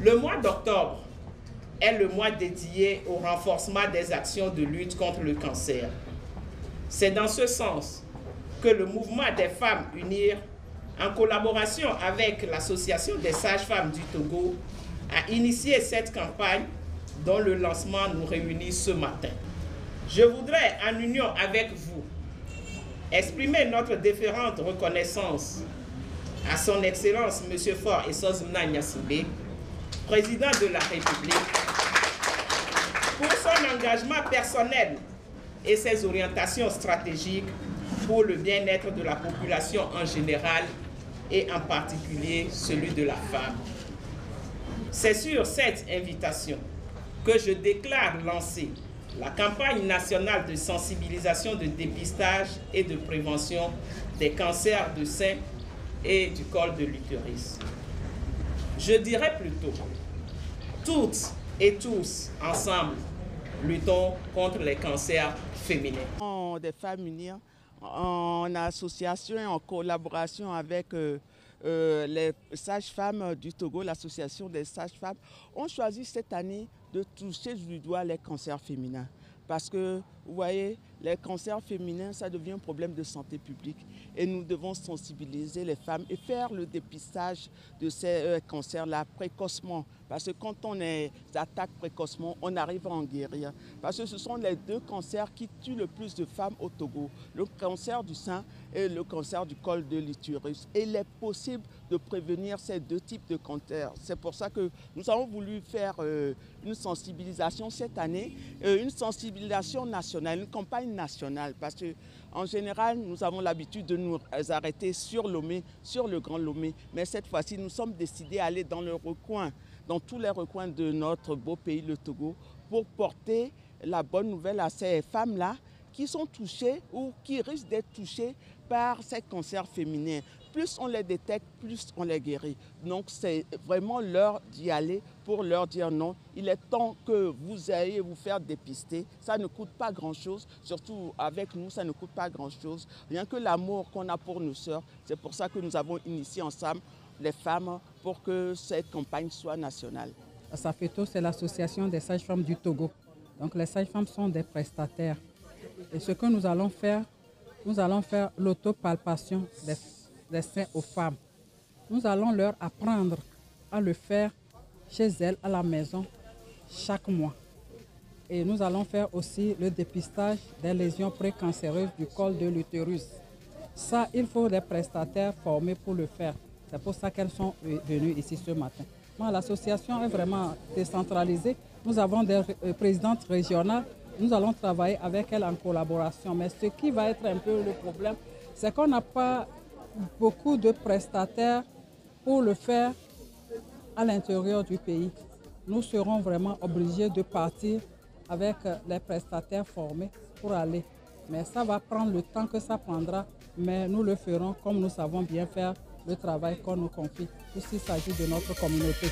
Le mois d'octobre est le mois dédié au renforcement des actions de lutte contre le cancer. C'est dans ce sens que le mouvement des femmes UNIR, en collaboration avec l'Association des sages-femmes du Togo, a initié cette campagne dont le lancement nous réunit ce matin. Je voudrais, en union avec vous, exprimer notre déférente reconnaissance à son Excellence M. Faure Essozimna Gnassingbé, président de la République, pour son engagement personnel et ses orientations stratégiques pour le bien-être de la population en général et en particulier celui de la femme. C'est sur cette invitation que je déclare lancer la campagne nationale de sensibilisation, de dépistage et de prévention des cancers du sein et du col de l'utérus. Je dirais plutôt, toutes et tous ensemble, luttons contre les cancers féminins. Des femmes unies en association et en collaboration avec les sages-femmes du Togo, l'association des sages-femmes, ont choisi cette année de toucher du doigt les cancers féminins. Parce que, vous voyez, les cancers féminins, ça devient un problème de santé publique. Et nous devons sensibiliser les femmes et faire le dépistage de ces cancers-là précocement. Parce que quand on les attaque précocement, on arrive à en guérir. Parce que ce sont les deux cancers qui tuent le plus de femmes au Togo. Le cancer du sein et le cancer du col de l'utérus. Et il est possible de prévenir ces deux types de cancers. C'est pour ça que nous avons voulu faire une sensibilisation cette année, une sensibilisation nationale, une campagne nationale. Parce qu'en général, nous avons l'habitude de nous arrêter sur Lomé, sur le Grand Lomé. Mais cette fois-ci, nous sommes décidés à aller dans le recoin, dans tous les recoins de notre beau pays, le Togo, pour porter la bonne nouvelle à ces femmes-là qui sont touchées ou qui risquent d'être touchées par ces cancers féminins. Plus on les détecte, plus on les guérit. Donc c'est vraiment l'heure d'y aller pour leur dire non. Il est temps que vous ayez vous faire dépister. Ça ne coûte pas grand-chose, surtout avec nous, ça ne coûte pas grand-chose. Rien que l'amour qu'on a pour nos sœurs, c'est pour ça que nous avons initié ensemble les femmes pour que cette campagne soit nationale. SAFETO, c'est l'association des sages-femmes du Togo. Donc les sages-femmes sont des prestataires. Et ce que nous allons faire l'autopalpation des seins aux femmes. Nous allons leur apprendre à le faire chez elles, à la maison, chaque mois. Et nous allons faire aussi le dépistage des lésions précancéreuses du col de l'utérus. Ça, il faut des prestataires formés pour le faire. C'est pour ça qu'elles sont venues ici ce matin. L'association est vraiment décentralisée. Nous avons des présidentes régionales. Nous allons travailler avec elles en collaboration. Mais ce qui va être un peu le problème, c'est qu'on n'a pas beaucoup de prestataires pour le faire à l'intérieur du pays. Nous serons vraiment obligés de partir avec les prestataires formés pour aller. Mais ça va prendre le temps que ça prendra, mais nous le ferons comme nous savons bien faire le travail qu'on nous confie, puisqu'il s'agit de notre communauté.